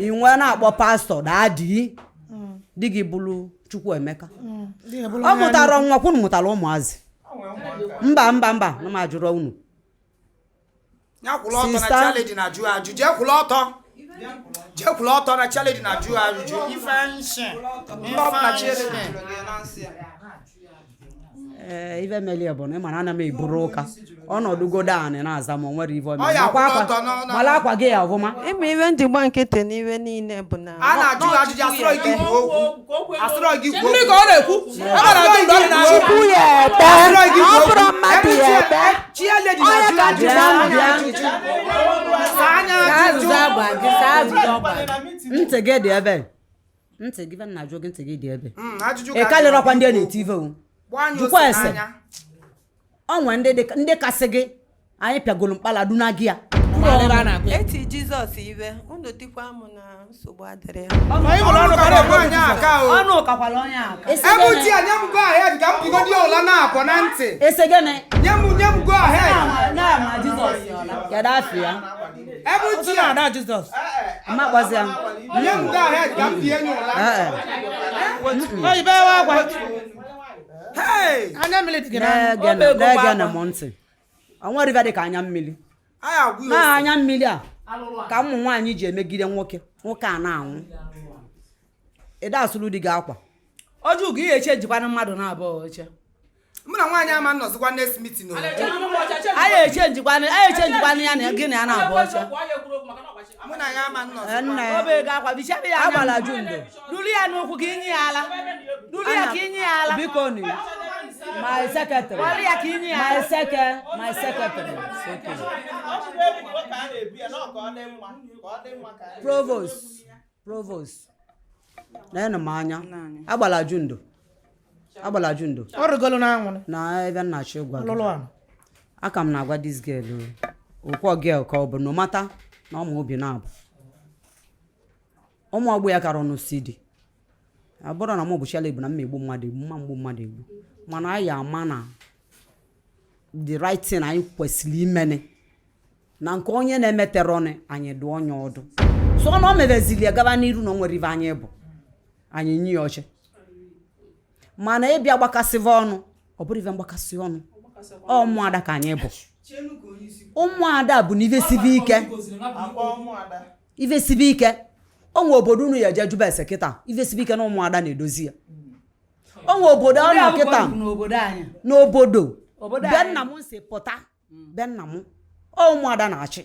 inwe na-akpọ pastọ daadị di gị bụrụ Chukwuemeka ọ mụtara nwa kwunu mụtara ụmụazị mba na m ajụrụ unu ya kwụrụ ọtọ na challenge na ajụ ajụ jee kwụrụ ọtọ na challenge na ajụ ajụ ife nshi ife melie bụ na ịmara ana m eburu ụka ọnọdụ godo anị na-aza ma o nwere ive mala akwa gị ya ọbụma ịma iwe ndị gba nkịtị n'iwe niile bụ na a na-ajụ ajụjụ asịrọ gị kwuo okwu asịrọ gị kwuo ndị ka ọ na-ekwu Chukwu ya ebe ọ bụrụ mmadụ ya ebe challenge na ajụ ajụ ntị gị dị ebe ntị gị na ajụ gị ntị gị dị ebe ị kalịrọkwa ndị a na-eti ive jụkwa ese onwe ndị kasị gị anyị pịagolo mkpala duna gị ya eti Jizọs iwe unu dịkwa mụ na nsogbu adịrị ya ọnụ ụkakwala onye aka ebuti a nye m go ahead ka m bigo dị ọla na-akọ na ntị ese gịnị nye m go ahead na-ama Jizọs ya dafi ya ebuti a na Jizọs mmakpọzi ya nye m go ahead ka m bie nye ụla oyibe wa gwa hey anya mmiri dị gị na-ege na m ntị onwere ife dị ka anya mmiri na anya mmiri a ka ụmụ nwaanyị ji emegide nwoke a na-anwụ ịda asụrụ di gị akwa ọjụ gị ihe eche jikwana mmadụ na-abụọ oche mụ na nwaanyị ama nnọzikwa next meeting anyị eche njikwana ya na gị na ya na-abụ oche mụ na ya ama nnọzikwa nna obe ga akwa bichabe ya agbala ju ndo duru ya n'ụkwụ ka inye ya ala duru ya ka inye ya ala biko ni my secretary wali ya ka inye ya ala my secretary provost na m anya agbala ju ndo ọ rịgolo na anwụrụ na ebe nnachi gwa lụlụ a aka m na-agwa this girl okwo girl ka ọ bụ no mata na ụmụ obi na-abụ ụmụ ọgbọ ya kara ọnụ CD abụrụ na m bụ Shelley bụ na mmegbu mmadụ egbu mana anyị ama na the right thing anyị kwesịrị imene na nke onye na-emetere ọnụ anyị dụ onye ọdụ so na o mebezili ya gaba n'iru na o nwere ibe anyị bụ anyị nye ya oche mana ịbịa gbakasịva ọnụ ọ bụrụ ive mgbakasị ọnụ ụmụada ka anyị bụ ụmụada bụ na ive sibe ike onwe obodo unu ya eje juba ese kịta ive sibe ike na ụmụada na-edozi ya onwe obodo ọ nọ kịta n'obodo be nna m si pụta be nna m ụmụada na-achị